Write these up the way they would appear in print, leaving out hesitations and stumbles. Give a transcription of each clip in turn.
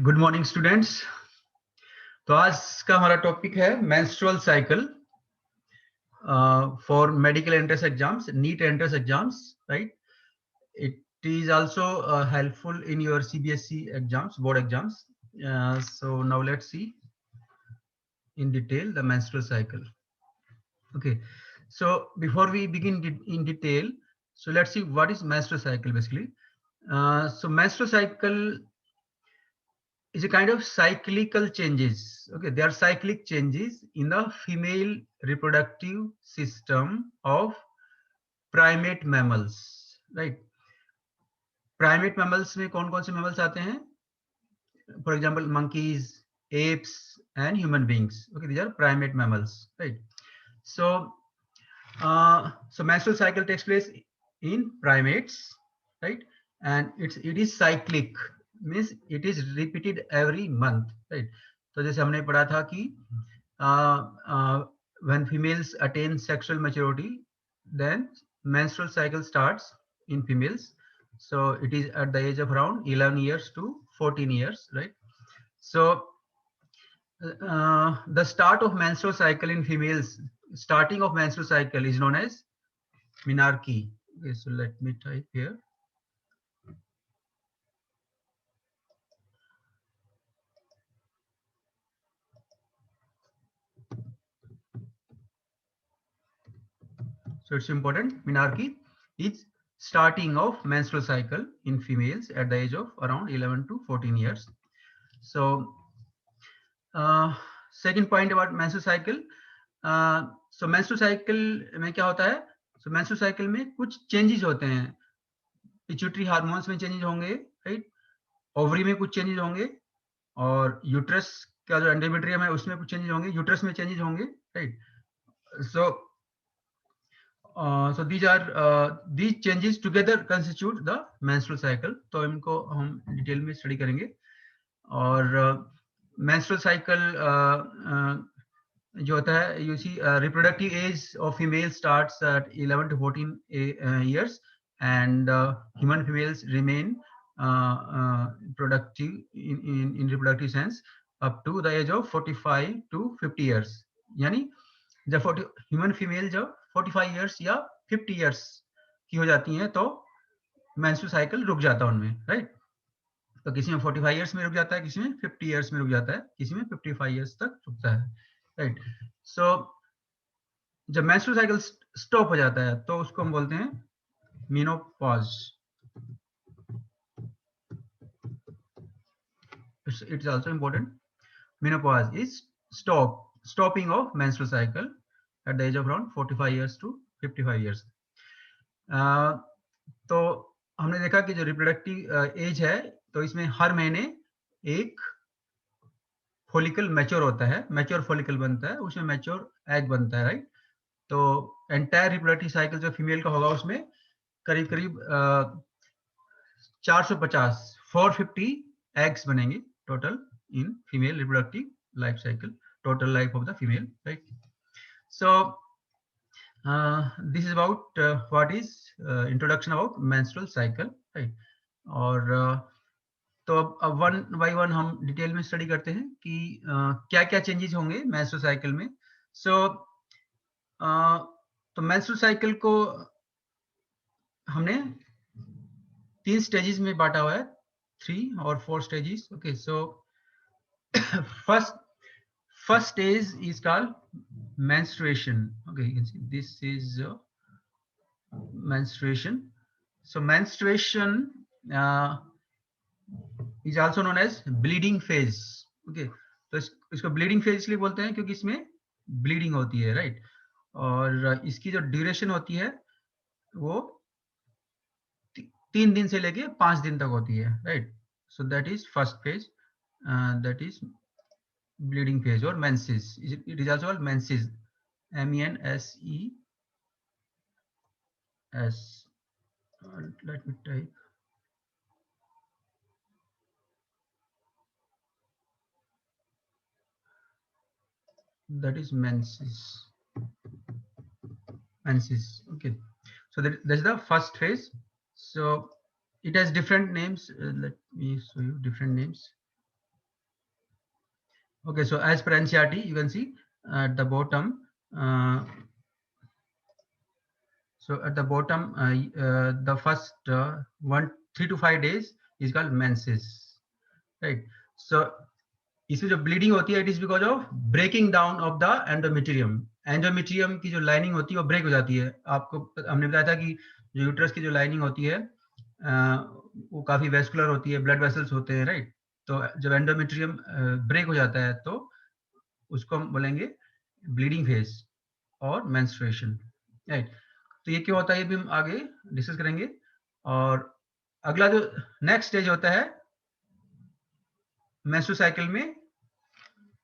Good morning students. तो आज का हमारा टॉपिक है menstrual cycle for medical entrance exams, NEET entrance exams, right? It is also helpful in your CBSE exams, board exams. So now let's see in detail the menstrual cycle. Okay, so before we begin in detail, so let's see what is menstrual cycle basically. So menstrual cycle is a kind of cyclical changes. Okay, they are cyclic changes in the female reproductive system of primate mammals, right? Primate mammals में कौन कौन से mammals आते हैं? For example, monkeys, apes, and human beings. Okay, these are primate mammals, right? So, so menstrual cycle takes place in primates, right? And it is cyclic, means it is repeated every month, right? तो जैसे हमने पढ़ा था कि when females attain sexual maturity, then menstrual cycle starts in females. So it is at the age of around 11 years to 14 years, right? So the start of menstrual cycle in females, starting of menstrual cycle is known as menarche. Okay, so let me type here. So it's important. Menarche is starting of menstrual cycle in females at the age of around 11 to 14 years. So second point about menstrual cycle. So menstrual cycle में क्या होता है? So menstrual cycle में कुछ changes होते हैं. Pituitary hormones में changes होंगे, right? Ovary में कुछ changes होंगे, और यूट्रस का जो एंडोमेट्रियम है उसमें कुछ चेंजेस होंगे, यूट्रस में चेंजेस होंगे, right? So so these changes together constitute the menstrual cycle. तो इनको हम डिटेल में स्टडी करेंगे. और menstrual cycle जो होता है, you see reproductive age of female starts at 11 to 14 years, and human females remain productive in reproductive sense up to the age of 45 to 50 years. यानी जब 40 ह्यूमन फीमेल जब 45 years या 50 years की हो जाती हैं तो मेंस्ट्रुअल साइकिल रुक जाता है उनमें, राइट? तो किसी में 45 इयर्स में रुक जाता है, किसी में 50 इयर्स में रुक जाता है, किसी में 55 इयर्स तक रुकता है, राइट? सो जब मेंस्ट्रुअल साइकिल स्टॉप हो जाता है तो उसको हम बोलते हैं menopause. It is also important. Menopause is stopping of menstrual cycle at the age of around 45 years to 55 years. तो हमने देखा कि जो रिप्रोडक्टिव एज है तो इसमें हर महीने एक फॉलिकल मैच्योर होता है, मैच्योर फॉलिकल बनता है, उसमें मैच्योर एग बनता है, राइट? तो एंटायर रिप्रोडक्टिव साइकिल जो फीमेल का होगा उसमें करीब करीब 450 450 एग्स बनेंगे total in female reproductive life cycle, total life of the female, right? So this is about what is introduction about menstrual cycle, right? और तो अब वन बाय वन हम डिटेल में स्टडी करते हैं कि क्या क्या चेंजेस होंगे मेंस्ट्रुअल साइकिल में. सो तो मेंस्ट्रुअल साइकिल को हमने 3 स्टेजेस में बांटा हुआ है, 3 और 4 stages. Okay, so first stage is called menstruation. Okay, you can see this is menstruation. So menstruation is also known as bleeding phase. Okay, तो इसको bleeding phase इसलिए बोलते हैं क्योंकि इसमें bleeding होती है, right? और इसकी जो ड्यूरेशन होती है वो 3 दिन से लेके 5 दिन तक होती है, right? So that is first phase, that is bleeding phase or menses. It is also called menses, menses. Let me type. That is menses. Okay, so that's the first phase. So it has different names. Let me show you different names. Okay, so as per NCERT, you can see at the bottom. So at the bottom, the first 3 to 5 days is called menses, right? So इसमें जो bleeding होती है it is because of breaking down of the endometrium. Endometrium की जो lining होती है वो break हो जाती है। आपको हमने बताया था कि जो यूट्रस की जो लाइनिंग होती है वो काफी वेस्कुलर होती है, ब्लड वेसल्स होते हैं, राइट? तो जब एंडोमेट्रियम ब्रेक हो जाता है तो उसको हम बोलेंगे ब्लीडिंग फेज और मेंस्ट्रुएशन, राइट? तो ये क्यों होता है ये भी हम आगे डिस्कस करेंगे। और अगला जो नेक्स्ट स्टेज होता है मेंस्ट्रुअल साइकिल में,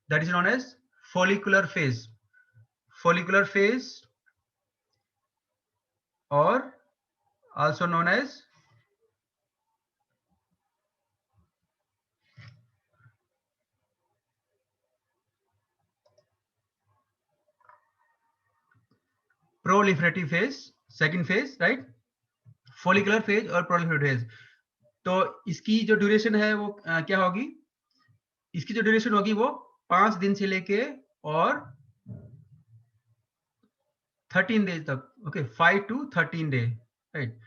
that is known as follicular phase, follicular phase or also known as proliferative phase, second phase, right? follicular phase और proliferative phase। तो इसकी जो ड्यूरेशन है वो क्या होगी? इसकी जो ड्यूरेशन होगी वो 5 दिन से लेके और 13 डेज तक, ओके, 5 to 13 डे, राइट?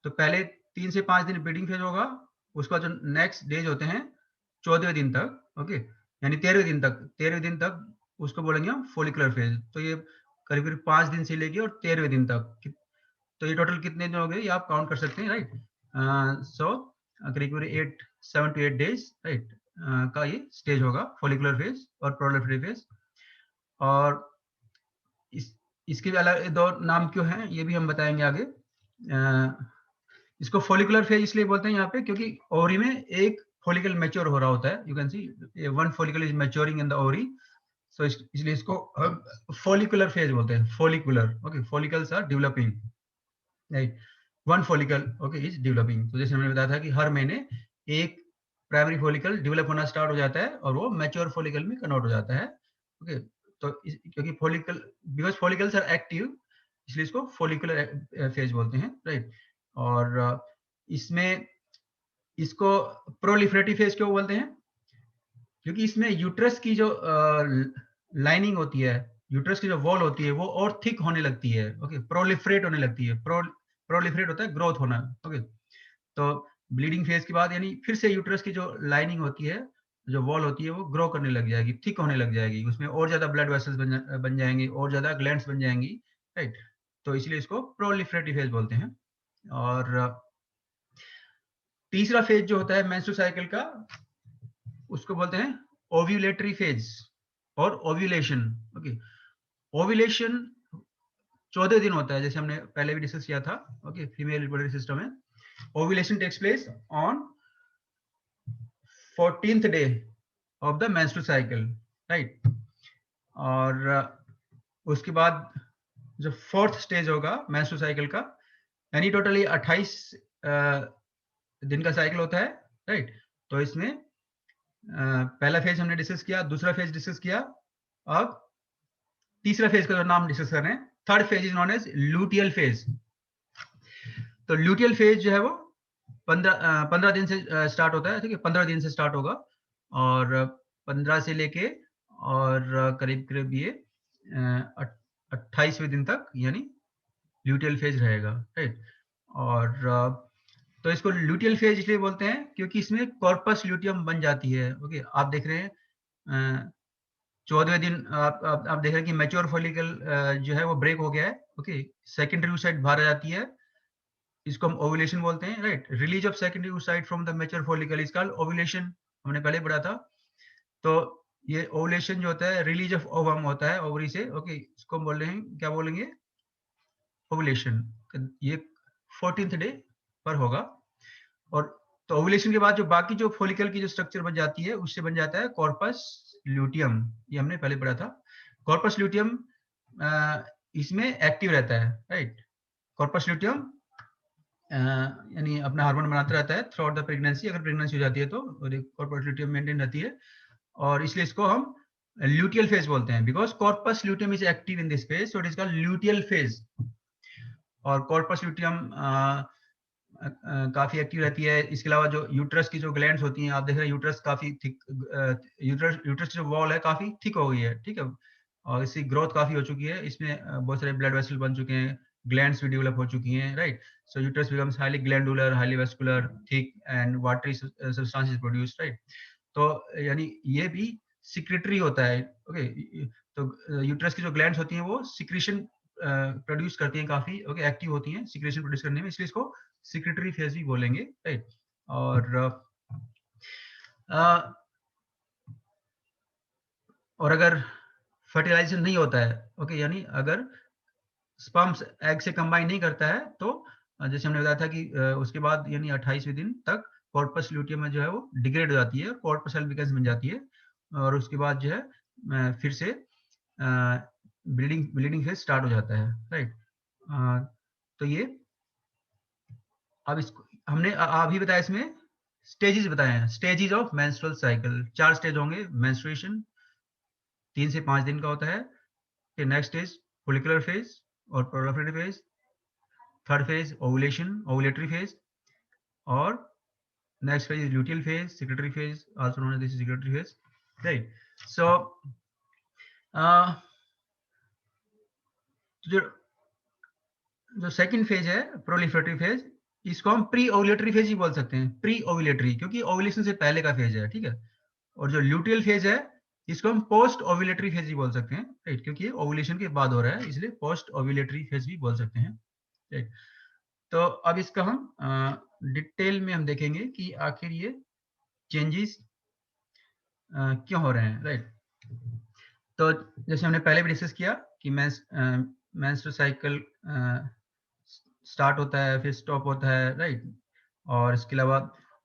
तो पहले 3 से 5 दिन ब्लीडिंग फेज होगा, उसके बाद जो नेक्स्ट डेज होते हैं 14वें दिन तक, ओके, यानी 13वें दिन तक उसको बोलेंगे हम फोलिकुलर फेज। तो ये करीब करीब 5 दिन से लेके और 13वें दिन तक, तो ये टोटल कितने दिन हो गए ये आप काउंट कर सकते हैं, राइट? सो करीब करीब 7 to 8 डेज, राइट, का ये स्टेज होगा फोलिकुलर फेज और प्रोलिफरेटिव फेज। और इसके भी अलग दो नाम क्यों हैं ये भी हम बताएंगे आगे। इसको फोलिकुलर फेज इसलिए बोलते हैं यहाँ पे क्योंकि ओवरी में एक फोलिकल मैच्योर हो रहा होता है। You can see one follicle is maturing in the ovary, so इसलिए इसको फोलिकुलर फेज बोलते हैं। Follicular, okay, follicles are developing, right? One follicle, okay, is developing. तो जैसे हमने बताया था कि हर महीने एक प्राइमरी फोलिकल डेवलप होना स्टार्ट हो जाता है और वो मैच्योर फोलिकल में कन्वर्ट हो जाता है, ओके। तो क्योंकि follicle, because follicles are active, इसलिए इसको फोलिकुलर फेज बोलते हैं, राइट? और इसमें इसको प्रोलिफरेटिव फेज क्यों बोलते हैं? क्योंकि इसमें यूट्रस की जो लाइनिंग होती है, यूट्रस की जो वॉल होती है वो और थिक होने लगती है, ओके, प्रोलिफरेट होने लगती है। प्रोलिफरेट होता है ग्रोथ होना, ओके। तो ब्लीडिंग फेज के बाद यानी फिर से यूट्रस की जो लाइनिंग होती है, जो वॉल होती है वो ग्रो करने लग जाएगी, थिक होने लग जाएगी, उसमें और ज्यादा ब्लड वेसल्स बन जाएंगे और ज्यादा ग्लैंड्स बन जाएंगी, राइट? तो इसलिए इसको प्रोलिफरेटिव फेज बोलते हैं। और तीसरा फेज जो होता है मेंस्ट्रुअल साइकिल का, उसको बोलते हैं ओव्यूलेटरी फेज और ओव्यूलेशन, ओके। ओव्यूलेशन 14 दिन होता है, जैसे हमने पहले भी डिस्कस किया था, ओके, फीमेल रिप्रोडक्टिव सिस्टम में। Ovulation takes place on 14th day of the menstrual cycle, right? और उसके बाद जो फोर्थ स्टेज होगा मेंस्ट्रुअल साइकिल का, यानी टोटली 28 दिन का साइकिल होता है, राइट? तो इसमें पहला फेज हमने डिस्कस किया, दूसरा फेज डिस्कस किया, अब तीसरा फेज का जो नाम डिस्कस कर रहे हैं, third phase is known as luteal phase. तो लूटियल फेज जो है वो 15 दिन से स्टार्ट होता है, ठीक है, 15 दिन से स्टार्ट होगा और 15 से लेके और करीब करीब ये 28वें दिन तक यानी लूटियल फेज रहेगा, राइट? और तो इसको लूटियल फेज इसलिए बोलते हैं क्योंकि इसमें कॉर्पस ल्यूटियम बन जाती है, ओके। आप देख रहे हैं 14वें दिन आप देख रहे हैं कि मैच्योर फॉलिकल जो है वो ब्रेक हो गया है, ओके, सेकेंडरी oocyte बाहर आ जाती है, इसको हम ओव्यूलेशन बोलते हैं, right? Release of secondary oocyte from the mature follicle is called ovulation, हमने पहले पढ़ा था। तो ये ओव्यूलेशन जो होता है रिलीज ऑफ ओवम होता है ओवरी से, ओके, इसको हम बोल रहे हैं, क्या बोलेंगे? ओव्यूलेशन। ये 14th डे पर होगा। और तो ओव्यूलेशन के बाद जो बाकी जो फॉलिकल की जो स्ट्रक्चर बन जाती है उससे बन जाता है कॉर्पस ल्यूटियम, ये हमने पहले पढ़ा था। कॉर्पस ल्यूटियम इसमें एक्टिव रहता है, राइट? कॉर्पस ल्यूटियम यानी अपना हार्मोन बनाता रहता है थ्रू आउट द प्रेगनेंसी। अगर प्रेगनेंसी हो जाती है तो कॉर्पस ल्यूटियम मेंटेन रहती है, और इसलिए इसको हम ल्यूटियल फेज बोलते हैं, because corpus luteum is active in this phase, so it is called luteal phase. और कॉर्पस ल्यूटियम काफी एक्टिव रहती है। इसके अलावा जो यूट्रस की जो ग्लैंड्स होती हैं, आप देख रहे हैं यूट्रस काफी थिक, यूट्रस की जो वॉल है काफी थिक हो गई है, ठीक है, और इसकी ग्रोथ काफी हो चुकी है, इसमें बहुत सारे ब्लड वेसल बन चुके हैं, ग्लैंड्स भी डेवलप हो चुकी हैं, right. So uterus becomes highly glandular, highly vascular, thick and watery substance is produced, right. तो यानी ये भी सिक्रेटरी होता है, ओके। तो यूट्रस की जो ग्लैंड्स होती हैं वो सिक्रीशन प्रोड्यूस करती हैं, काफी ओके एक्टिव होती हैं सिक्रेशन प्रोड्यूस करने में, इसलिए इसको सिक्रेटरी फेज भी बोलेंगे, राइट। अ, और अगर फर्टिलाइजेशन नहीं होता है, ओके, यानी अगर स्पर्म्स एग से कंबाइन नहीं करता है, तो जैसे हमने बताया था कि उसके बाद यानी 28वें दिन तक कॉर्पस ल्यूटियम में जो है वो डिग्रेड हो जाती है, कॉर्पस अल्बिकस बन जाती है, और उसके बाद जो है फिर से ब्लीडिंग फेज स्टार्ट हो जाता है, राइट। तो ये अब इसको हमने अभी बताया, इसमें स्टेजेस बताए हैं, stages of menstrual cycle, 4 stage होंगे। मेंस्ट्रुएशन 3 से 5 दिन का होता है, फिर नेक्स्ट स्टेज फोलिकुलर फेज और proliferative phase, third phase ovulation, ovulatory phase, और next phase luteal phase, secretory phase, also known as this secretory phase, right. So जो जो सेकंड फेज है प्रोलिफरेटिव फेज, इसको हम प्री ओवुलेटरी फेज ही बोल सकते हैं, प्री ओवुलेटरी, क्योंकि ओवुलेशन से पहले का फेज है, ठीक है। और जो ल्यूटियल फेज है इसको हम पोस्ट ओवुलेटरी फेज भी बोल सकते हैं, राइट, क्योंकि ये ओवुलेशन के बाद हो रहा है, इसलिए पोस्ट ओवुलेटरी फेज भी बोल सकते हैं, राइट। तो अब इसका हम डिटेल में हम देखेंगे कि आखिर ये चेंजेस क्यों हो रहे हैं, राइट। तो जैसे हमने पहले भी डिस्कस किया कि मेंस्ट्रुअल साइकिल स्टार्ट होता है फिर स्टॉप होता है, राइट। और इसके अलावा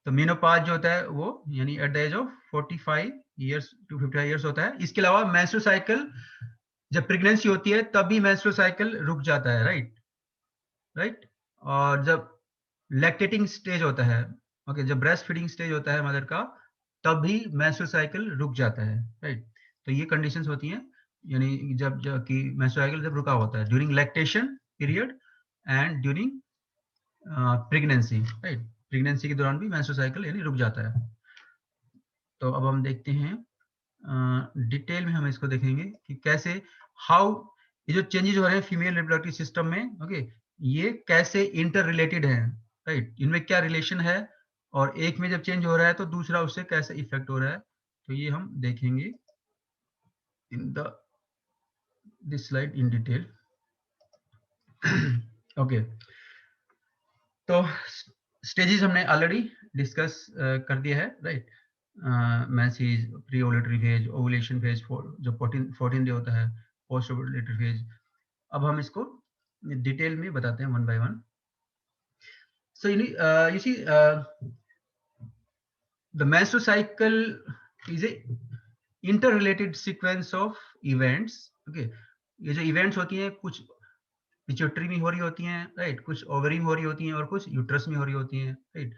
तो मेनोपॉज जो होता है वो यानी at the age of 45 years to 55 years होता है। इसके अलावा मेंस्ट्रुअल साइकिल जब प्रेगनेंसी होती है तब भी मेंस्ट्रुअल साइकिल रुक जाता है, राइट, राइट। और जब लैक्टेटिंग स्टेज होता है, ओके, जब ब्रेस्ट फीडिंग स्टेज होता है मदर का, तब भी मेंस्ट्रुअल साइकिल रुक जाता है, राइट। तो ये कंडीशंस होती हैं, यानी जब कि मेंस्ट्रुअल साइकिल जब रुका होता है during lactation period and during pregnancy, right. Pregnancy के दौरान भी मेंस्ट्रुअल साइकिल यानी रुक जाता है। तो अब हम देखते हैं डिटेल में, हम इसको देखेंगे कि कैसे हाउ ये जो चेंजेस हो रहे हैं फीमेल रिप्रोडक्टिव सिस्टम में, ओके, ये कैसे इंटर रिलेटेड हैं, राइट, इनमें क्या रिलेशन है, और एक में जब चेंज हो रहा है तो दूसरा उससे कैसे इफेक्ट हो रहा है, तो ये हम देखेंगे in the this slide in detail. Okay, तो स्टेजेस हमने ऑलरेडी डिस्कस कर दिया है, right. Menses, pre ovulatory phase, ovulation phase जो 14 डे होता है, पोस्ट ओवुलेटरी फेज। अब हम इसको डिटेल में बताते हैं one by one. So you see the menstrual cycle is a interrelated sequence of events, okay। ये जो इवेंट्स होती हैं कुछ पिट्यूटरी में हो रही होती हैं, राइट, कुछ ओवरी में हो रही होती हैं, और कुछ यूट्रस में हो रही होती हैं, राइट।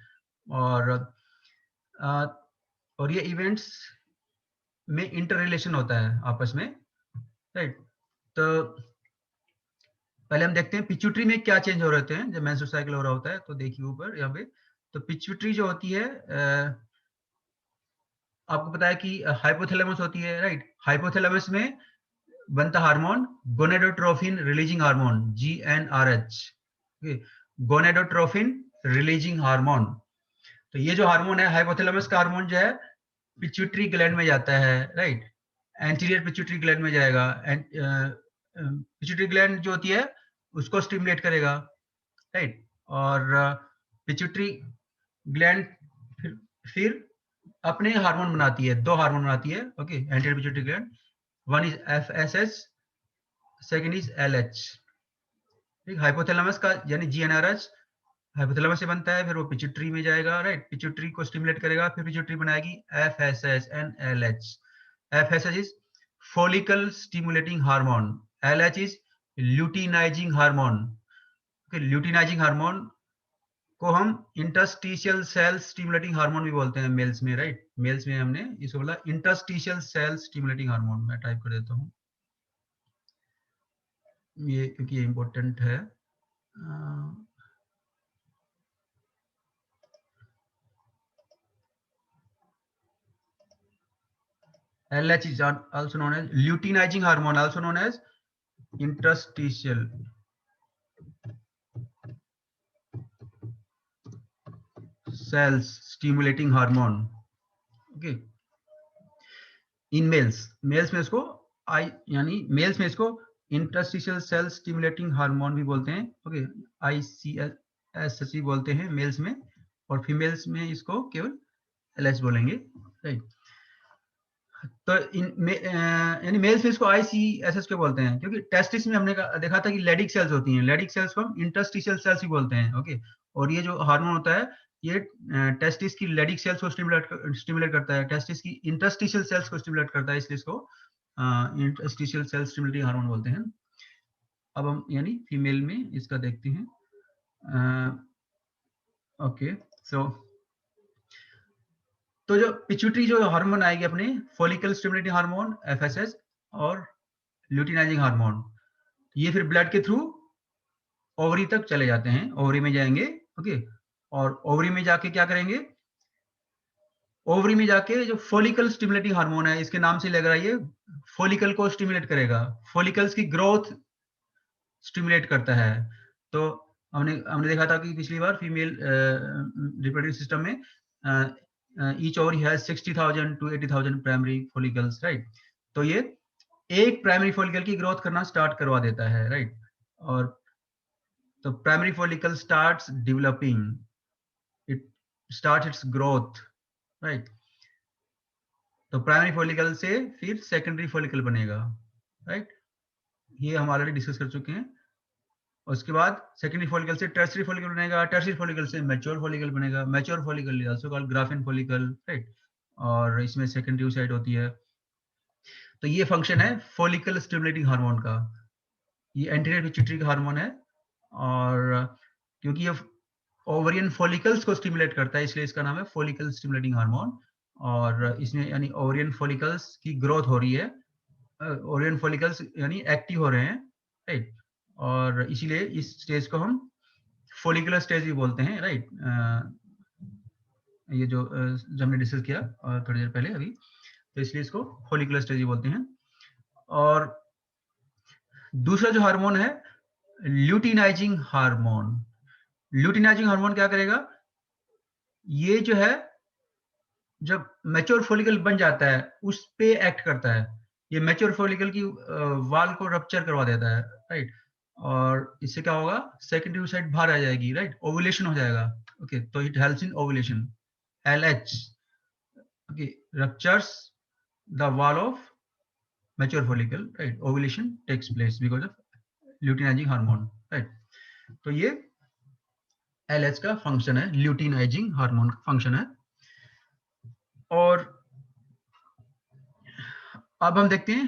और अ, और ये इवेंट्स में इंटर रिलेशन होता है आपस में, राइट। तो पहले हम देखते हैं पिट्यूटरी में क्या चेंज हो रहे होते हैं जब मेंस्ट्रुअल साइकिल हो रहा होता है। तो देखिए ऊपर यहाँ पे, तो पिट्यूटरी जो होती है आपको पता है कि हाइपोथैलेमस होती है, राइट। हाइपोथैलेमस में बनता hormone gonadotrophin releasing hormone, GnRH, gonadotrophin releasing hormone. तो ये जो हार्मोन है हाइपोथैलेमस का हार्मोन जो है पिट्यूटरी ग्लैंड में जाता है, राइट, एंटीरियर पिट्यूटरी ग्लैंड में जाएगा, पिट्यूटरी ग्लैंड जो होती है उसको स्टिमुलेट करेगा, राइट। और पिट्यूटरी ग्लैंड फिर अपने हार्मोन बनाती है, दो हार्मोन बनाती है, okay, anterior pituitary gland, one is FSH, second is LH, ठीक। हाइपोथैलेमस का यानी GnRH हाइपोथैलेमस से बनता है, फिर वो पिट्यूटरी में जाएगा, राइट, पिट्यूटरी को स्टिमुलेट करेगा, फिर पिट्यूटरी बनाएगी FSH and LH। FSH is follicle stimulating hormone, LH is luteinizing hormone, luteinizing hormone को हम इंटरस्टिशियल सेल स्टिमुलेटिंग हार्मोन भी बोलते हैं मेल्स में, राइट। मेल्स में हमने इसको बोला इंटरस्टिशियल सेल स्टिमुलेटिंग हार्मोन। मैं टाइप कर देता हूँ ये क्योंकि ये इंपॉर्टेंट है। LH is also known as luteinizing hormone, also known as interstitial cells stimulating hormone. Okay, in males में इसको आई यानी मेल्स में इसको इंटरस्टिशियल सेल स्टिमुलेटिंग हार्मोन भी बोलते हैं. ओके, ICS बोलते हैं मेल्स में, और फीमेल्स में इसको केवल LH बोलेंगे, राइट. तो यानी मेल्स में इसको ICSS क्यों बोलते हैं? क्योंकि टेस्टिस में हमने देखा था कि लेडिक सेल्स होती हैं, लेडिक सेल्स को हम इंटरस्टिशियल सेल्स ही बोलते हैं. ओके, और ये जो हार्मोन होता है ये टेस्टिस की लेडिक सेल्स को स्टिमुलेट करता है, टेस्टिस की इंटरस्टिशियल सेल्स को स्टिमुलेट करता है, इसलिए इसको इंटरस्टिशियल सेल स्टिमुलेटिंग हार्मोन बोलते हैं. अब हम यानी फीमेल में इसका देखते हैं. ओके, सो तो जो पिट्यूटरी जो हार्मोन आएगी अपने, फॉलिकल स्टिमुलेटिंग हार्मोन FSH और ल्यूटिनाइजिंग हार्मोन, ये फिर ब्लड के थ्रू ओवरी तक चले जाते हैं, ओवरी में जाएंगे. ओके, और ओवरी में जाके क्या करेंगे? ओवरी में जाके जो फॉलिकल स्टिमुलेटिंग हार्मोन है, इसके नाम से लग रहा है ये फॉलिकल को स्टिमुलेट करेगा, फॉलिकल्स की ग्रोथ स्टिमुलेट करता है. तो हमने देखा था कि पिछली बार फीमेल रिप्रोडक्टिव सिस्टम में each ovary has 60,000 to 80,000 primary follicles, right. तो ये एक प्राइमरी फॉलिकल की ग्रोथ करना स्टार्ट करवा देता है, राइट. और तो primary follicle starts developing, it start it's growth, right. तो प्राइमरी फॉलिकल से फिर सेकेंडरी फॉलिकल बनेगा, राइट. ये हम ऑलरेडी डिस्कस कर चुके हैं. उसके बाद सेकेंडरी फॉलिकल से टर्सरी फॉलिकल बनेगा, टर्सरी फॉलिकल से मैच्योर फॉलिकल बनेगा, mature follicle is also called graphene follicle, right. और इसमें सेकेंडरी साइड होती है. तो ये फंक्शन है फॉलिकल स्टिमुलेटिंग हार्मोन का. ये एंटीरियर पिट्यूटरी का हार्मोन है, और क्योंकि ये ओवरियन फॉलिकल्स को स्टिमुलेट करता है, इसलिए इसका नाम है फॉलिकल स्टिमुलेटिंग हार्मोन. और इसमें यानी ओवरियन फॉलिकल्स की ग्रोथ हो रही है, ओवरियन फॉलिकल्स यानी एक्टिव हो रहे हैं, राइट. और इसीलिए इस स्टेज को हम फॉलिकुलर स्टेज भी बोलते हैं, राइट. ये जो हमने डिस्कस किया थोड़ी देर पहले अभी, तो इसलिए इसको फॉलिकुलर स्टेज भी बोलते हैं. और दूसरा जो हार्मोन है ल्यूटिनाइजिंग हार्मोन. ल्यूटिनाइजिंग हार्मोन क्या करेगा? ये जो है जब मैच्योर फॉलिकल बन जाता है उस पे एक्ट करता है. ये मैच्योर फॉलिकल की वाल को रप्चर करवा देता है, राइट. और इससे क्या होगा? सेकेंडरी साइड बाहर आ जाएगी, राइट. ओवुलेशन हो जाएगा. ओके, तो it helps in ovulation. LH, okay, ruptures the wall of mature follicle, right. Ovulation takes place because of luteinizing hormone, right. तो ये LH का फंक्शन है, ल्यूटिनाइजिंग हार्मोन का फंक्शन है. और अब हम देखते हैं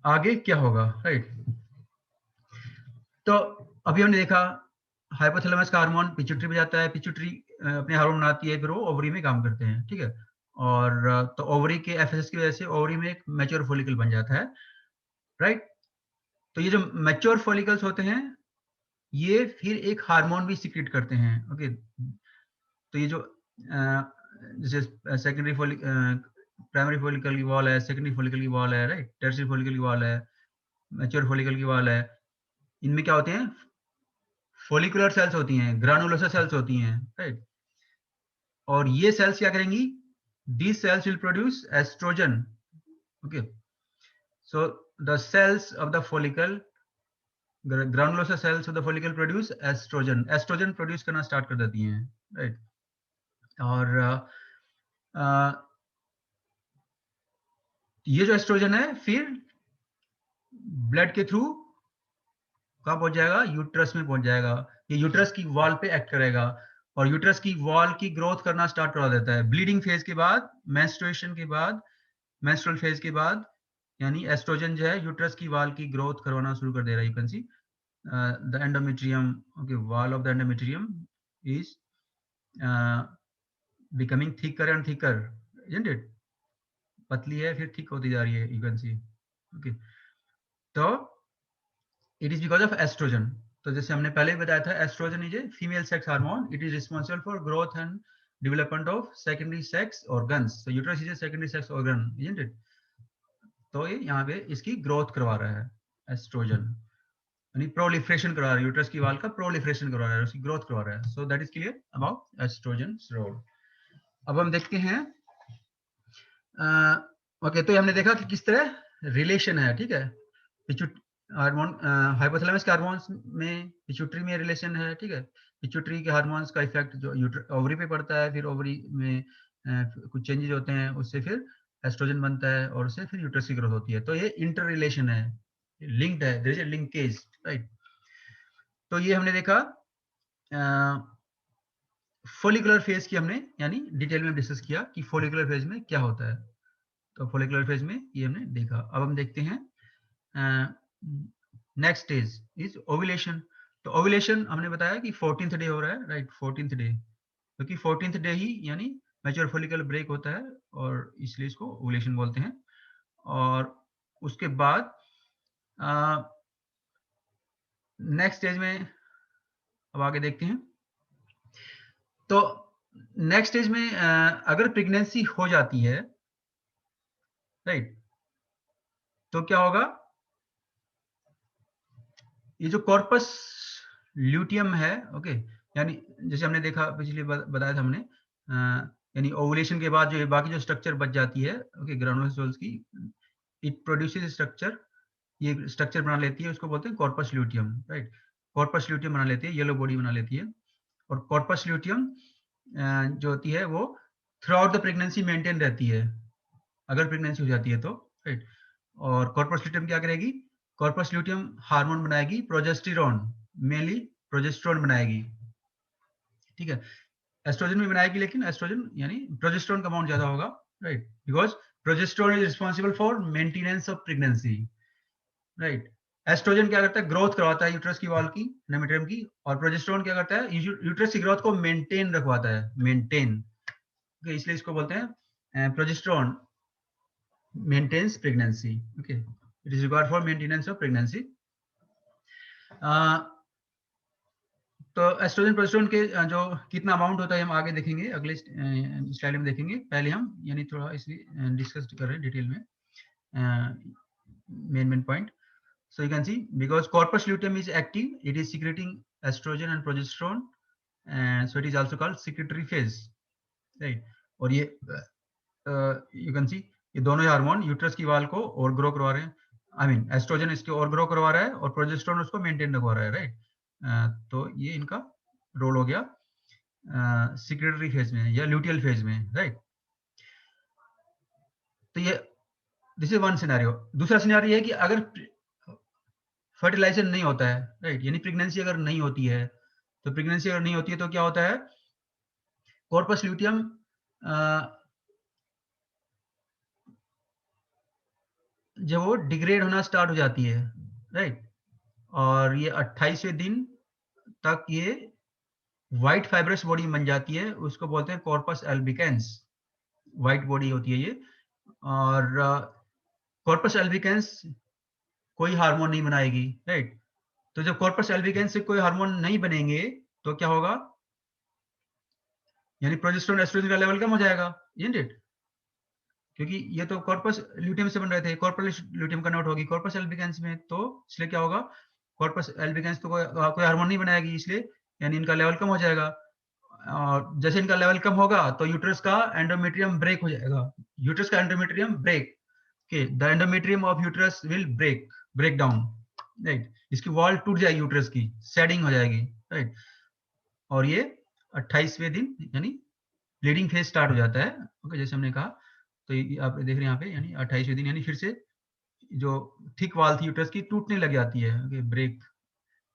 आगे क्या होगा, राइट. तो अभी हमने देखा हाइपोथैलेमस का हार्मोन पिट्यूटरी में जाता है, पिट्यूटरी अपने हार्मोन बनाती है, फिर वो ओवरी में काम करते हैं, ठीक है. और तो ओवरी के FSH की वजह से ओवरी में एक मैच्योर फॉलिकल बन जाता है, राइट. तो ये जो मैच्योर फॉलिकल्स होते हैं ये फिर एक हार्मोन भी सीक्रेट करते हैं. ओके, तो ये जो जैसे सेकेंडरी प्राइमरी फॉलिकल की वॉल है, सेकेंडरी फॉलिकल की वॉल है, राइट. टर्सरी फॉलिकल की वॉल है, मैच्योर फॉलिकल की वॉल है. इनमें क्या होते हैं? फॉलिकुलर सेल्स होती हैं, ग्रानुलोसा सेल्स होती हैं, राइट. और ये सेल्स क्या करेंगी? These cells will produce estrogen. Okay, so the cells of the follicle, granulosa cells of the follicle produce estrogen. Estrogen produce करना start कर देती हैं, right. और ये जो एस्ट्रोजन है फिर ब्लड के थ्रू कहाँ पहुंच जाएगा? यूट्रस में पहुंच जाएगा. ये यूट्रस की वॉल पे एक्ट करेगा और यूट्रस की वॉल की ग्रोथ करना स्टार्ट करवा देता है. ब्लीडिंग फेज के बाद, मेंस्ट्रुएशन के बाद, मेंस्ट्रुअल फेज के बाद, यानी एस्ट्रोजन जो है यूट्रस की वॉल की ग्रोथ करवाना शुरू कर दे रहा है. You can see the endometrium, okay, wall of the endometrium is becoming thicker and thicker, isn't it. पतली है फिर थिक होती जा रही है, यू कैन सी. ओके, तो it is because of estrogen. तो जैसे हमने पहले बताया था, estrogen is a female sex hormone. It is responsible for growth and development of secondary sex organs. So uterus is a secondary sex organ, isn't it? तो ये यहाँ पे इसकी ग्रोथ करवा रहा है एस्ट्रोजन, यानी प्रोलिफरेशन करवा रहा है, यूट्रस की वाल का प्रोलिफरेशन करवा रहा है, उसकी ग्रोथ करवा रहा है. So that is clear about estrogen role. अब हम देखते हैं ओके, तो हमने देखा कि किस तरह रिलेशन है, ठीक है, हार्मोन हाइपोथैलेमस के हार्मोन्स में पिट्यूटरी में रिलेशन है, ठीक है, पिट्यूटरी के हार्मोन्स का इफेक्ट जो ओवरी पे पड़ता है, फिर ओवरी में कुछ चेंजेस होते हैं, उससे फिर एस्ट्रोजन बनता है और उससे फिर यूट्रस की ग्रोथ होती है. तो ये इंटर रिलेशन है, लिंक्ड है, there is a linkage, right. तो ये हमने देखा फोलिकुलर फेज की, हमने यानी डिटेल में डिस्कस किया कि फोलिकुलर फेज में क्या होता है. तो फोलिकुलर फेज में ये हमने देखा. अब हम देखते हैं नेक्स्ट स्टेज इज ओव्यूलेशन. तो ओव्यूलेशन हमने बताया कि 14th डे हो रहा है, राइट, 14th डे, क्योंकि 14th डे ही यानी मैच्योर फोलिकल ब्रेक होता है और इसलिए इसको ओव्यूलेशन बोलते हैं. और उसके बाद नेक्स्ट स्टेज में अब आगे देखते हैं. तो नेक्स्ट स्टेज में अगर प्रेगनेंसी हो जाती है, राइट, तो क्या होगा, ये जो कॉर्पस ल्यूटियम है, ओके, यानी जैसे हमने देखा पिछली बार बताया था हमने, यानी ओवुलेशन के बाद जो बाकी जो स्ट्रक्चर बच जाती है, ओके, ग्रानुलर सेल्स की, इट प्रोड्यूसेस स्ट्रक्चर, ये स्ट्रक्चर बना लेती है, उसको बोलते हैं corpus luteum, right. Corpus luteum बना लेती है, येलो बॉडी बना लेती है. और कॉर्पस ल्यूटियम जो होती है वो through out the pregnancy maintain रहती है, अगर प्रेगनेंसी हो जाती है तो, राइट. और कॉर्पस ल्यूटियम क्या करेगी, कॉर्पस ल्यूटियम हार्मोन बनाएगी, प्रोजेस्टेरोन, मेनली प्रोजेस्टेरोन बनाएगी, ठीक है. एस्ट्रोजन भी बनाएगी, लेकिन एस्ट्रोजन यानी प्रोजेस्टेरोन का अमाउंट ज्यादा होगा, right, because progesterone is responsible for maintenance of pregnancy, right. Estrogen क्या करता है, ग्रोथ करवाता है यूट्रस की वॉल की, एंडोमेट्रियम की, और प्रोजेस्टेरोन क्या करता है, यूट्रस की ग्रोथ को मेंटेन रखवाता है, मेंटेन, इसलिए इसको बोलते हैं progesterone maintains pregnancy, okay, it is required for maintenance of pregnancy. तो एस्ट्रोजन प्रोजेस्टेरोन के जो कितना अमाउंट होता है हम आगे देखेंगे, अगले स्लाइड में देखेंगे. पहले हम यानी थोड़ा इसलिए डिस्कस कर रहे हैं डिटेल में main point. So you can see, because corpus luteum is active, it is secreting estrogen and progesterone, and so it is also called secretory phase, right. और ये you can see ये दोनों hormone uterus की वाल को और grow करवा रहे हैं, आई मीन एस्ट्रोजन इसके और ग्रो करवा रहा है और प्रोजेस्टेरोन उसको मेंटेन रखवा रहा है, राइट. तो ये इनका रोल हो गया सिक्रेटरी फेज में या ल्यूटियल फेज में, राइट. तो ये दिस इज वन सिनेरियो. दूसरा सिनेरियो है कि अगर फर्टिलाइजेशन नहीं होता है, राइट, यानी प्रेगनेंसी अगर नहीं होती है, तो प्रेगनेंसी अगर नहीं होती है तो क्या होता है, कॉर्पस ल्यूटियम जब वो डिग्रेड होना स्टार्ट हो जाती है, राइट, और ये 28वें दिन तक ये व्हाइट फाइब्रस बॉडी बन जाती है, उसको बोलते हैं कॉर्पस एल्बिकेंस, व्हाइट बॉडी होती है ये. और कॉर्पस एल्बिकेंस कोई हार्मोन नहीं बनाएगी, राइट. तो जब कॉर्पस एल्बिकेंस से कोई हार्मोन नहीं बनेंगे तो क्या होगा, यानी प्रोजेस्टेरोन एस्ट्रोजन का लेवल कम हो जाएगा, isn't it? क्योंकि ये तो कॉर्पस ल्यूटियम से बन रहे थे, कॉर्पस ल्यूटियम कन्वर्ट होगी कॉर्पस एल्बिकेंस में, तो इसलिए क्या होगा, कॉर्पस एल्बिकेंस तो कोई हार्मोन नहीं बनाएगी, इसलिए यानी इनका लेवल कम हो जाएगा. और जैसे इनका लेवल कम होगा तो यूट्रस का एंडोमेट्रियम ब्रेक हो जाएगा, यूट्रस का endometrium break, okay, the endometrium of uterus will break down, right. इसकी वॉल टूट जाएगी यूट्रस की, शेडिंग हो जाएगी, राइट. और ये 28वें दिन यानी ब्लीडिंग फेज स्टार्ट हो जाता है, ओके, जैसे हमने कहा. तो आप देख रहे हैं यहाँ पे, यानी 28वें दिन यानी फिर से जो थिक वॉल थी यूट्रस की टूटने लग जाती है, okay, break,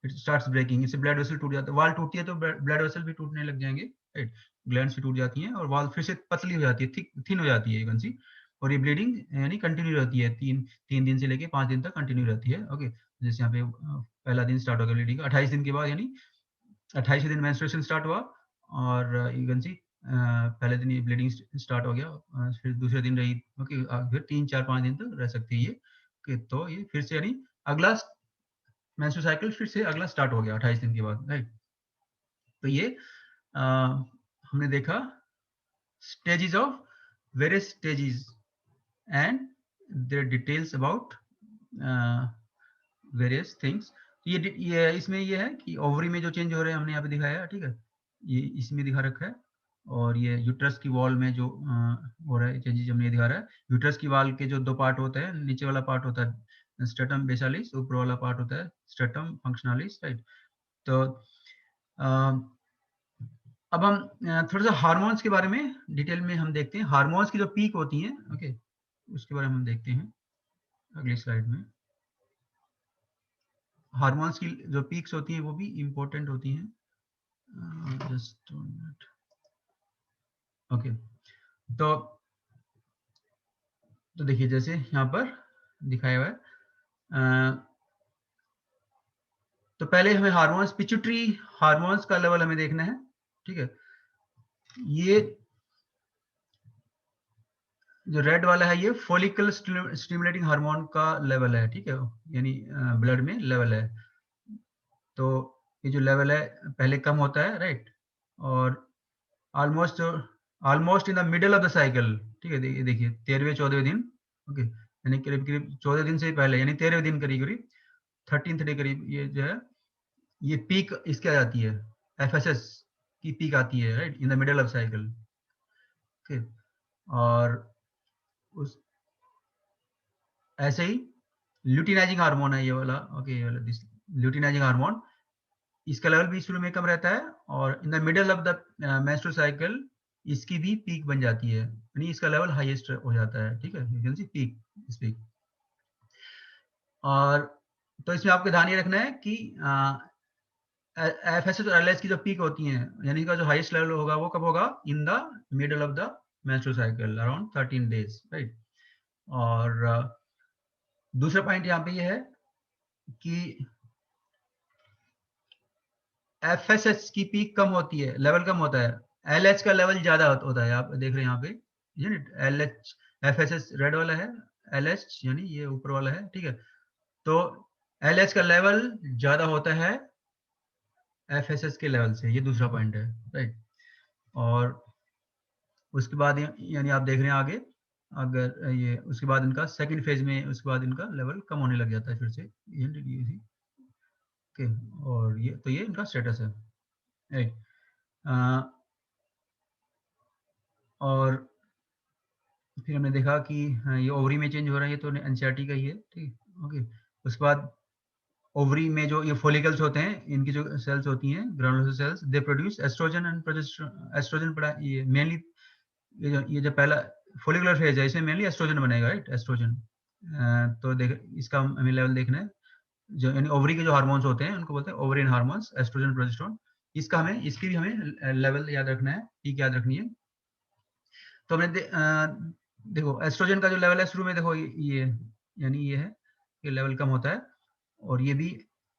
it starts breaking, इससे ब्लड वेसल टूट जाता है, वॉल टूटती है तो ब्लड वेसल भी टूटने लग जाएंगे, राइट, ग्लैंड्स भी टूट जाती हैं और वॉल फिर से पतली हो जाती है, थिन हो जाती है, यू कैन सी. और ये ब्लीडिंग यानी कंटिन्यू रहती है, तीन दिन से लेके 5 दिन तक कंटिन्यू रहती है, ओके. जैसे यहाँ पे पहला दिन स्टार्ट हो गया ब्लीडिंग, 28 दिन के बाद यानी 28वें दिन मेंस्ट्रुएशन स्टार्ट हुआ, और यू कैन सी पहले दिन ये ब्लीडिंग स्टार्ट हो गया, फिर दूसरे दिन रही, ओके, फिर 3 4 5 दिन तक रह सकती है ये, ओके. तो ये फिर से यानी अगला मेंस्ट्रुअल साइकिल फिर से अगला स्टार्ट हो गया 28 दिन के बाद, राइट. तो ये हमने देखा stages of various stages and their details about various things. ये इसमें ये है कि ओवरी में जो चेंज हो रहे हैं हमने यहाँ पे दिखाया है, ठीक है, ये इसमें दिखा रखा है, और ये यूट्रस की वॉल में जो हो रहा है चेंजेस हमने ये दिखा रहा है। यूट्रस की वॉल के जो दो पार्ट होते हैं, नीचे वाला पार्ट होता है स्ट्रेटम बेसालिस, ऊपर वाला पार्ट होता है स्ट्रेटम फंक्शनलिस, राइट। तो अब हम थोड़ा सा हार्मोन्स के बारे में डिटेल में हम देखते हैं। हार्मोन्स की जो पीक होती हैं, ओके, उसके बारे में हम देखते हैं अगली स्लाइड में। हार्मोन्स की जो पीक्स होती हैं वो भी इम्पोर्टेंट होती हैं। Just minute, okay. तो देखिए जैसे यहाँ पर दिखाया हुआ है, तो पहले हमें हार्मोन्स, पिट्यूटरी हार्मोन्स का लेवल हमें देखना है, ठीक है। ये जो रेड वाला है ये फॉलिकल स्टिमुलेटिंग हार्मोन का लेवल है, ठीक है, यानी ब्लड में लेवल है। तो ये जो लेवल है पहले कम होता है, राइट, और almost in the middle of the cycle, ठीक है, देखिए 13वें 14वें दिन, ओके, यानी करीब करीब 14 दिन से पहले, यानी 13वें दिन करीब करीब 13th डे करीब, ये जो है ये पीक इसके आ जाती है, एफएसएस की पीक आती है, right, in the middle of cycle, okay. और उस ऐसे ही ल्यूटिनाइजिंग हार्मोन है ये वाला, ओके, ये वाला ल्यूटिनाइजिंग हार्मोन, इसका लेवल भी शुरू में कम रहता है, और इन the middle of the menstrual cycle इसकी भी पीक बन जाती है, यानी इसका लेवल हाईएस्ट हो जाता है, ठीक है, यू कैन सी पीक, इस पीक। और तो इसमें आपको ध्यान ये रखना है कि एफएसएस और एलएस की जो पीक होती हैं, यानी इसका जो हाईएस्ट लेवल होगा वो कब होगा, इन the middle of the menstrual cycle around 13 days, right. और दूसरा पॉइंट यहाँ पे ये है कि एफएसएस की पीक कम होती है, लेवल कम होता है, एलएच का लेवल ज्यादा होता है, आप देख रहे हैं यहाँ पे यूनिट एलएच, एफएसएस रेड वाला है, एलएच यानी ये ऊपर वाला है, ठीक है। तो एलएच का लेवल ज्यादा होता है एफएसएस के लेवल से, ये दूसरा पॉइंट है, राइट। और उसके बाद यानी आप देख रहे हैं आगे, अगर ये उसके बाद इनका सेकंड फेज में उसके बाद इनका लेवल कम होने लग जाता है फिर से, ये ओके। और ये तो ये इनका स्टेटस है, राइट। और फिर हमने देखा कि हाँ, ये ओवरी में चेंज हो रहा है, ये तो एनसीईआरटी का ही है, ठीक, ओके। उसके बाद ओवरी में जो ये फॉलिकल्स होते हैं, इनकी जो सेल्स होती हैं granulosa cells, they produce estrogen and progesterone. Estrogen ये मेनली ये जो पहला फॉलिकुलर फेज है इसमें मेनली एस्ट्रोजन बनेगा, राइट, एस्ट्रोजन। तो देख इसका हमें लेवल देखना है, जो यानी ओवरी के जो हार्मोन्स होते हैं उनको बोलते हैं ओवरियन हार्मोन्स, एस्ट्रोजन प्रोजेस्टेरोन। इसका हमें इसकी भी हमें लेवल याद रखना है, पीक याद रखनी है। तो हमने देखो एस्ट्रोजन का जो लेवल है शुरू में, देखो ये यानी ये है, ये लेवल कम होता है, और ये भी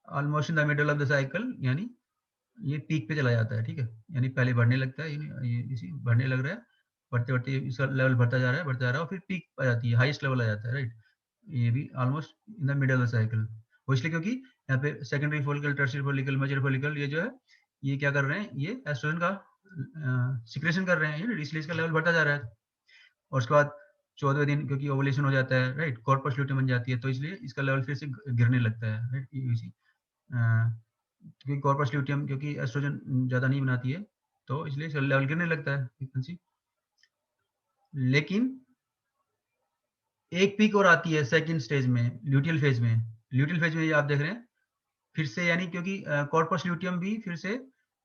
almost in the middle of the cycle, यानी ये पीक पे चला जाता है, ठीक है, यानी पहले बढ़ने लगता है, यानी ये इसी बढ़ने लग रहा है, बढ़ते बढ़ते इसका लेवल बढ़ता जा रहा है, बढ़ता जा रहा है, और फिर पीक आ जाती है, हाईएस्ट लेवल आ जाता है, राइट। ये भी almost in the middle of the cycle, वो इसलिए क्योंकि यहाँ पे secondary follicle, tertiary follicle, major follicle, ये जो है ये क्या कर रहे हैं, ये एस्ट्रोजन का सिक्रेशन कर रहे हैं, इसलिए इसका लेवल बढ़ता जा रहा है। और उसके बाद 14वें दिन क्योंकि ओवुलेशन हो जाता है, राइट, कॉर्पस ल्यूटियम बन जाती है, तो इसलिए इसका लेवल फिर से गिरने लगता है, राइट, इसी क्योंकि कॉर्पस ल्यूटियम क्योंकि एस्ट्रोजन ज्यादा नहीं बनाती है, तो इसलिए इसका लेवल गिरने लगता है फ्रीक्वेंसी। लेकिन एक पीक और आती है सेकंड स्टेज में, ल्यूटियल फेज में। ल्यूटियल फेज में ये आप देख रहे हैं फिर से, यानी क्योंकि कॉर्पस ल्यूटियम भी फिर से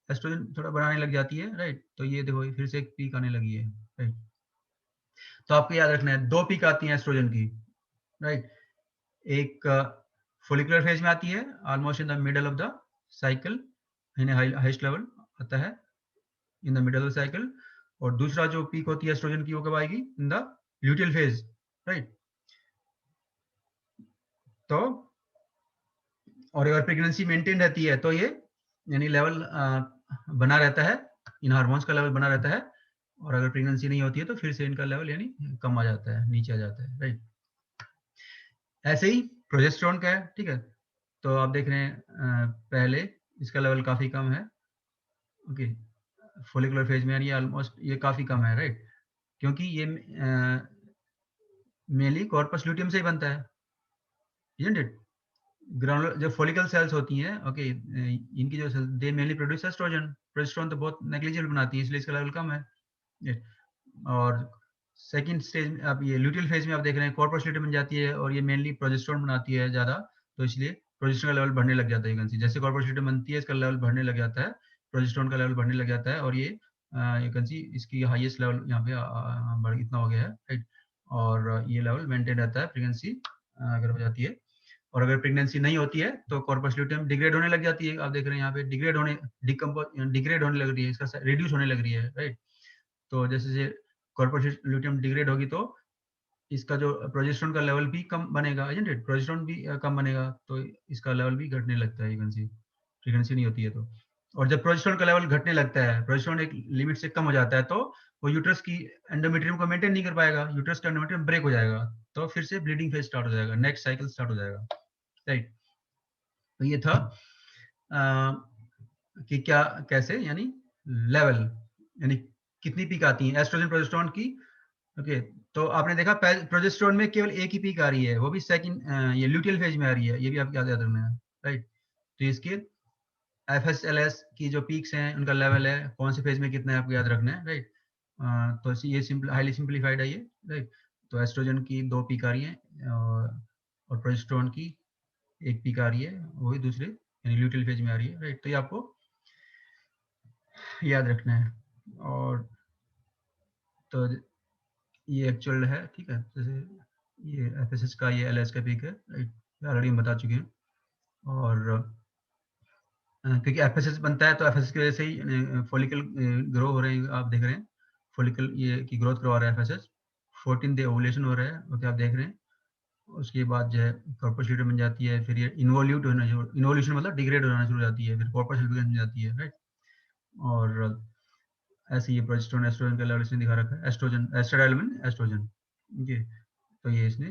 एस्ट्रोजन थोड़ा बनाने लग जाती है, राइट, तो ये देखो फिर से एक पीक आने लगी है, राइट। तो आपको याद रखना है दो पीक आती है एस्ट्रोजन की, राइट। एक फोलिकुलर फेज में आती है almost in the middle of the cycle, highest level आता है इन द मिडल ऑफ साइकिल। और दूसरा जो पीक होती है एस्ट्रोजन की वो कब आएगी, in the luteal phase, right. तो और अगर प्रेगनेंसी मेंटेन रहती है तो ये यानी लेवल बना रहता है, इन हार्मोन्स का लेवल बना रहता है, और अगर प्रेगनेंसी नहीं होती है तो फिर से इनका लेवल यानी कम आ जाता है, नीचे आ जाता है, राइट। ऐसे ही प्रोजेस्टेरोन का है, ठीक है। तो आप देख रहे हैं पहले इसका लेवल काफी कम है, ओके, फोलिकुलर फेज में यानी ऑलमोस्ट ये काफी कम है, राइट। क्योंकि ये मेनली कॉर्पस ल्यूटियम से ही बनता है, isn't it? ग्रानुलर जो फॉलिकल सेल्स होती हैं, ओके, इनकी जो cells they mainly produce estrogen, progesterone तो बहुत नेग्लिजिबल बनाती है, इसलिए इसका लेवल कम है। और सेकंड स्टेज में आप ये ल्यूटियल फेज में आप देख रहे हैं कॉर्पस ल्यूटियम बन जाती है और ये मेनली प्रोजेस्टेरोन बनाती है ज्यादा, तो इसलिए प्रोजेस्टेरोन का लेवल बढ़ने लग जाता है। जैसे कॉर्पस ल्यूटियम बनती है इसका लेवल बढ़ने लग जाता है, प्रोजेस्टेरोन का लेवल बढ़ने लग जाता है और ये इसकी हाईएस्ट लेवल यहाँ पे बढ़ इतना हो गया है, राइट। और ये लेवल मेंटेन रहता है प्रेगनेंसी अगर हो जाती है। और अगर प्रेगनेंसी नहीं होती है तो कॉर्पस ल्यूटियम डिग्रेड होने लग जाती है। आप देख रहे हैं यहाँ पे डिग्रेड होने लग रही है, इसका रिड्यूस होने लग रही है, राइट। तो जैसे कॉर्पस ल्यूटियम डिग्रेड होगी तो इसका जो प्रोजेस्टेरोन का लेवल भी कम बनेगा, प्रोजेस्टेरोन भी कम बनेगा, तो इसका लेवल भी घटने लगता है प्रेगनेंसी नहीं होती है तो। और जब प्रोजेस्टेरोन का लेवल घटने लगता है, प्रोजेस्टेरोन एक लिमिट से कम हो जाता है, तो वो यूट्रस की एंडोमेट्रियम को मेंटेन नहीं कर पाएगा, यूट्रस का एंडोमेट्रियम ब्रेक हो जाएगा, तो फिर से ब्लीडिंग फेज स्टार्ट हो जाएगा, नेक्स्ट साइकिल स्टार्ट हो जाएगा, राइट। तो ये था कि क्या कैसे यानी लेवल यानी कितनी पीक आती है एस्ट्रोजन प्रोजेस्टेरोन की, ओके। तो आपने देखा प्रोजेस्टेरोन में केवल एक ही पीक आ रही है, वो भी सेकंड ये ल्यूटियल फेज में आ रही है, ये भी आप याद रखना है, राइट। तो इसके FSLS की जो पीक्स हैं उनका लेवल है, कौन से फेज में कितना है आपको याद रखना है, राइट। तो ये हाईली सिंप्लीफाइड है ये, राइट। तो एस्ट्रोजन की 2 पीक आ रही है और प्रोजेस्टेरोन की एक पीक आ रही है, वही दूसरे यानी ल्यूटियल फेज में आ रही है, राइट। तो ये आपको याद रखना है। और तो ये एक्चुअल है, ठीक है। जैसे ये FSH का ये LS का पीक है, राइट, ऑलरेडी हम बता चुके हैं। और क्योंकि FSH बनता है तो FSH की वजह से ही फॉलिकल ग्रो हो रहे हैं, आप देख रहे हैं फॉलिकल ये की ग्रोथ करवा रहा है FSH। 14 डे ओवुलेशन हो रहा है, ओके, आप देख रहे हैं। उसके बाद जो है कॉर्पस ल्यूटियम बन जाती है, फिर ये इन्वोल्यूशन मतलब डिग्रेड होना शुरू हो जाती है, फिर कॉर्पस ल्यूटियम बन जाती है, राइट। और ऐसे ये प्रोजेस्टेरोन एस्ट्रोजन का लेवल इसने दिखा रखा है, एस्ट्रोजन एस्ट्राडाइलमिन एस्ट्रोजन, ठीक। तो ये इसने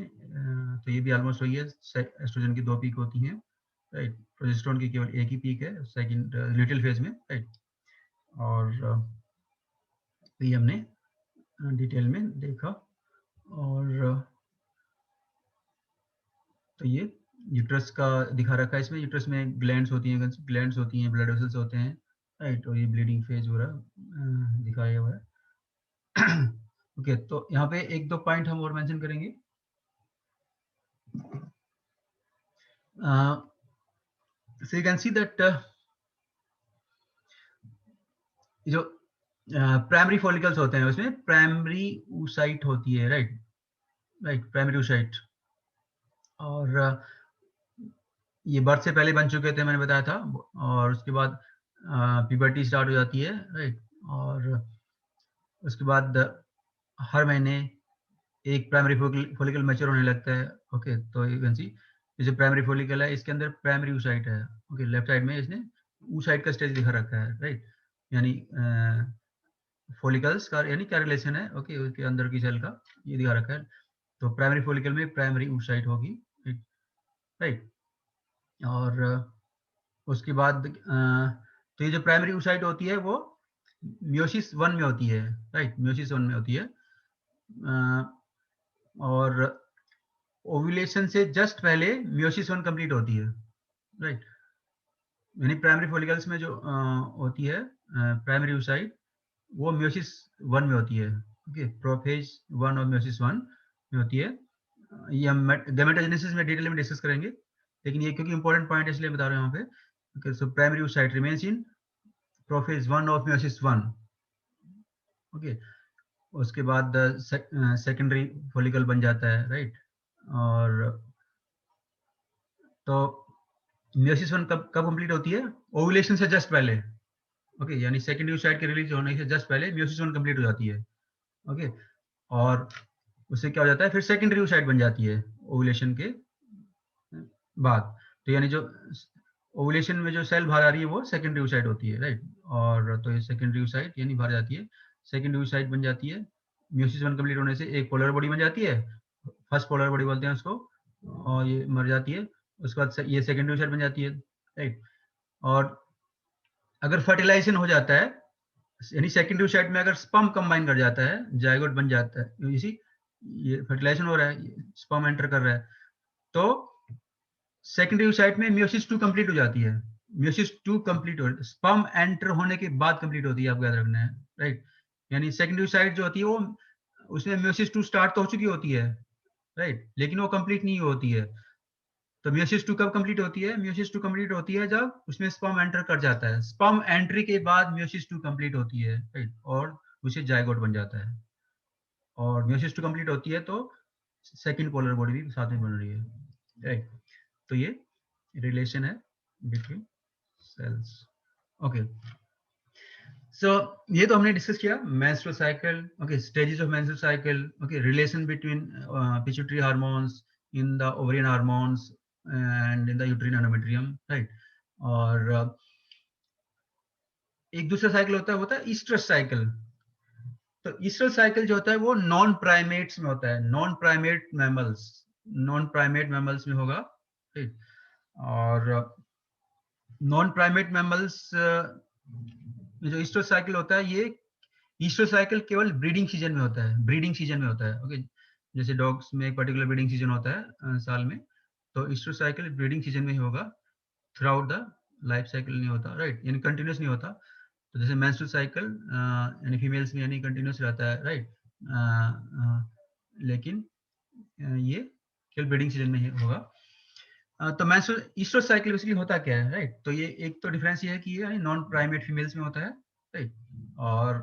तो ये भी ऑलमोस्ट वही है, एस्ट्रोजन की 2 पीक होती हैं, राइट। प्रोजेस्टेरोन की केवल एक ही पीक है सेकंड ल्यूटियल फेज में, राइट। और ये हमने डिटेल में देखा। और तो ये यूट्रस का दिखा रखा है, इसमें यूट्रस में ग्लैंड्स होती हैं, ब्लड वेसल्स होते हैं, राइट। और ये ब्लीडिंग फेज हो रहा दिखाया हुआ है। ओके, तो यहाँ पे 1-2 पॉइंट हम और मेंशन करेंगे। So you can see that जो प्राइमरी फॉलिकल्स होते हैं उसमें प्राइमरी oocyte होती है, राइट, प्राइमरी oocyte। और ये बर्थ से पहले बन चुके थे, मैंने बताया था। और उसके बाद प्यूबर्टी स्टार्ट हो जाती है, राइट। और उसके बाद हर महीने एक प्राइमरी फॉलिकल मैच्योर होने लगता है, ओके। तो यू कैन सी ये जो प्राइमरी फॉलिकल है इसके अंदर प्राइमरी oocyte है, ओके। लेफ्ट साइड में इसने oocyte का स्टेज दिखा रखा है, राइट। यानी फॉलिकल्स का यानी क्या रिलेशन है, ओके, उसके अंदर की सेल का ये दिखा रखा है। तो प्राइमरी फॉलिकल में प्राइमरी oocyte होगी, राइट। और उसके बाद तो ये जो प्राइमरी oocyte होती है वो मियोसिस 1 में होती है, राइट, मियोसिस 1 में होती है। और ओव्यूलेशन से जस्ट पहले मियोसिस 1 कंप्लीट होती है, राइट। यानी प्राइमरी फॉलिकल्स में जो होती है प्राइमरी oocyte वो मियोसिस 1 में होती है, ओके। प्रोफेज 1 और मियोसिस 1 में होती है। ये हम गैमेटोजेनेसिस में डिटेल में डिस्कस करेंगे, लेकिन ये क्योंकि इंपॉर्टेंट पॉइंट है इसलिए बता रहे हैं यहाँ पे। Okay, so primary oocyte remains in prophase 1 of meiosis 1, okay. उसके बाद सेकेंडरी फॉलिकल बन जाता है, राइट। और तो मियोसिस 1 कब कब कंप्लीट होती है? ओव्यूलेशन से जस्ट पहले, ओके। यानी सेकेंडरी oocyte के रिलीज होने से जस्ट पहले मियोसिस 1 कंप्लीट हो जाती है, ओके। और उससे क्या हो जाता है, फिर सेकेंडरी oocyte बन जाती है ओव्यूलेशन के बाद। तो यानी जो ओव्यूलेशन में जो सेल बाहर आ रही है वो सेकेंडरी oocyte होती है, राइट। और तो ये सेकेंडरी oocyte यानी बाहर जाती है, सेकेंडरी oocyte बन जाती है। मियोसिस 1 कंप्लीट होने से एक पोलर बॉडी बन जाती है, फर्स्ट पोलर बॉडी बोलते हैं उसको, और ये मर जाती है। उसके बाद ये सेकेंडरी oocyte बन जाती है, राइट। और अगर फर्टिलाइजेशन हो जाता है यानी सेकेंडरी साइट में अगर स्पर्म कंबाइन कर जाता है, जायगोट बन जाता है, इसी ये फर्टिलाइजेशन हो रहा है, स्पर्म एंटर कर रहा है, तो सेकेंडरी साइट में मियोसिस 2 कंप्लीट हो जाती है। मियोसिस 2 कंप्लीट हो, स्पर्म एंटर होने के बाद कंप्लीट होती है, आपको याद रखना है, राइट। यानी सेकेंडरी साइट जो होती है वो, उसमें मियोसिस 2 स्टार्ट तो हो चुकी होती है, राइट, लेकिन वो कंप्लीट नहीं होती है। तो मियोसिस 2 कब कंप्लीट होती है? मियोसिस 2 कंप्लीट होती है जब उसमें स्पर्म एंटर कर जाता है। स्पर्म एंट्री के बाद मियोसिस 2 कंप्लीट होती है, राइट, और उसे जायगोट बन जाता है। और मियोसिस 2 कंप्लीट होती है तो सेकंड पोलर बॉडी भी साथ में बन रही है, राइट। तो ये रिलेशन है बिटवीन सेल्स। ओके, सो ये तो हमने डिस्कस किया menstrual cycle, okay, stages of menstrual cycle, okay, relation between pituitary hormones in the ovarian hormones and in the uterine endometrium, right. और एक दूसरा साइकिल होता है ईस्ट्रस साइकिल। तो ईस्ट्रल साइकिल जो होता है वो नॉन प्राइमेट्स में होता है, non primate mammals, non primate mammals में होगा, ठीक। और नॉन प्राइमेट मैमल्स जो ईस्ट्रल साइकिल होता है, ये ईस्ट्रल साइकिल केवल ब्रीडिंग सीजन में होता है, ब्रीडिंग सीजन में होता है, ओके। जैसे डॉग्स में एक पर्टिकुलर ब्रीडिंग सीजन होता है साल में, तो ईस्ट्रल साइकिल ब्रीडिंग सीजन में ही होगा, through out the life cycle नहीं होता, राइट, यानी कंटिन्यूस नहीं होता। तो जैसे मेंस्ट्रुअल साइकिल यानी फीमेल्स में यानी कंटिन्यूस रहता है, राइट, लेकिन ये केवल ब्रीडिंग सीजन में ही होगा। तो मेंस्ट्रुअल ईस्ट्रस साइकिल बेसिकली होता क्या है, राइट। तो ये एक तो डिफरेंस ये है कि ये नॉन प्राइमेट फीमेल्स में होता है, राइट। और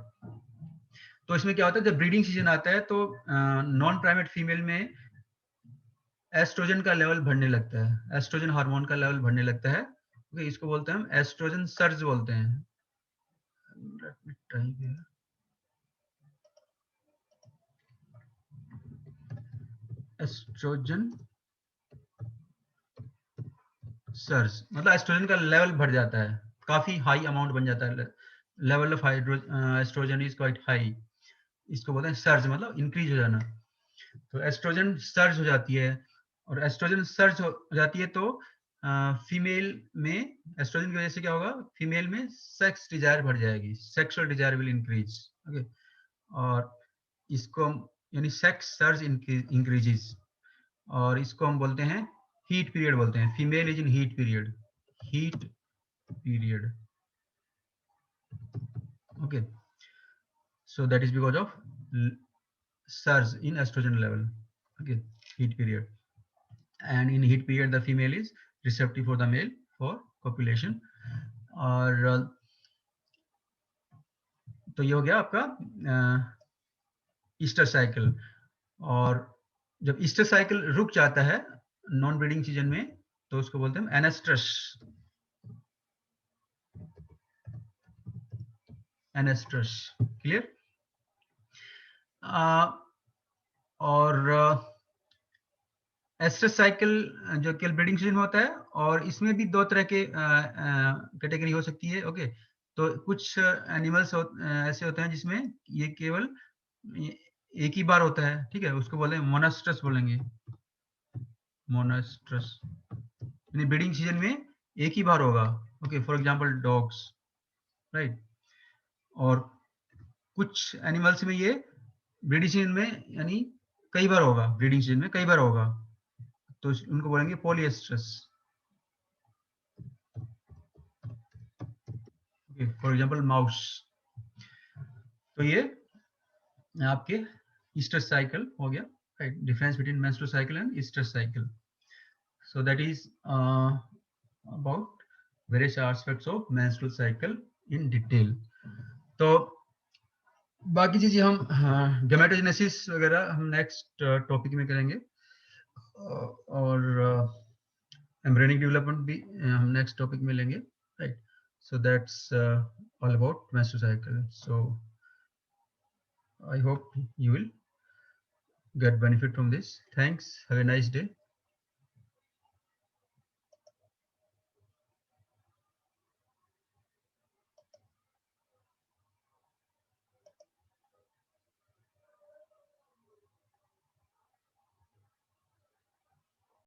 तो इसमें क्या होता है, जब ब्रीडिंग सीजन आता है तो नॉन प्राइमेट फीमेल में एस्ट्रोजन का लेवल बढ़ने लगता है, एस्ट्रोजन हार्मोन का लेवल बढ़ने लगता है, okay, इसको बोलते हैं हम एस्ट्रोजन सर्ज बोलते हैं। Let me try here. Estrogen surge मतलब एस्ट्रोजन का लेवल बढ़ जाता है, काफी हाई अमाउंट बन जाता है, level of estrogen is quite high, इसको बोलते हैं सर्ज, मतलब इंक्रीज हो जाना। तो एस्ट्रोजन सर्ज हो जाती है, और एस्ट्रोजन सर्ज हो जाती है तो फीमेल में एस्ट्रोजन की वजह से क्या होगा, फीमेल में सेक्स डिजायर बढ़ जाएगी, sexual desire will increase, okay. और इसको यानी सेक्स सर्ज इंक्रीजेस, और इसको हम बोलते हैं हीट पीरियड बोलते हैं, female is in heat period, heat period, okay. So that is because of surge in estrogen level, okay, heat period. And in heat period the female is receptive for the male for copulation. और तो ये हो गया आपका Easter cycle. और जब Easter cycle रुक जाता है नॉन ब्रीडिंग सीजन में, तो उसको बोलते हैं एनेस्ट्रस, एनेस्ट्रस, क्लियर। और एस्ट्रस साइकिल जो केवल ब्रीडिंग सीजन में होता है, और इसमें भी दो तरह के कैटेगरी हो सकती है, ओके। तो कुछ एनिमल्स ऐसे होते हैं जिसमें ये केवल एक ही बार होता है, ठीक है, उसको बोलते हैं मोनास्ट्रस बोलेंगे, मोनास्ट्रस, यानी ब्रीडिंग सीजन में एक ही बार होगा, okay, for example dogs, right. और कुछ एनिमल्स में ये ब्रीडिंग सीजन में यानी कई बार होगा, ब्रीडिंग सीजन में कई बार होगा, तो उनको बोलेंगे पॉलीएस्ट्रस, फॉर एग्जांपल माउस। तो ये आपके ईस्टर साइकिल हो गया, right, difference between menstrual cycle and Easter cycle. So that is about various aspects of menstrual cycle in detail. तो बाकी चीजें हम गैमेटोजेनेसिस वगैरह हम नेक्स्ट टॉपिक में करेंगे, और एम्ब्रियोनिक डेवलपमेंट भी हम नेक्स्ट टॉपिक में लेंगे, right. So that's all about menstrual cycle. So I hope you will get benefit from this. Thanks. Have a nice day.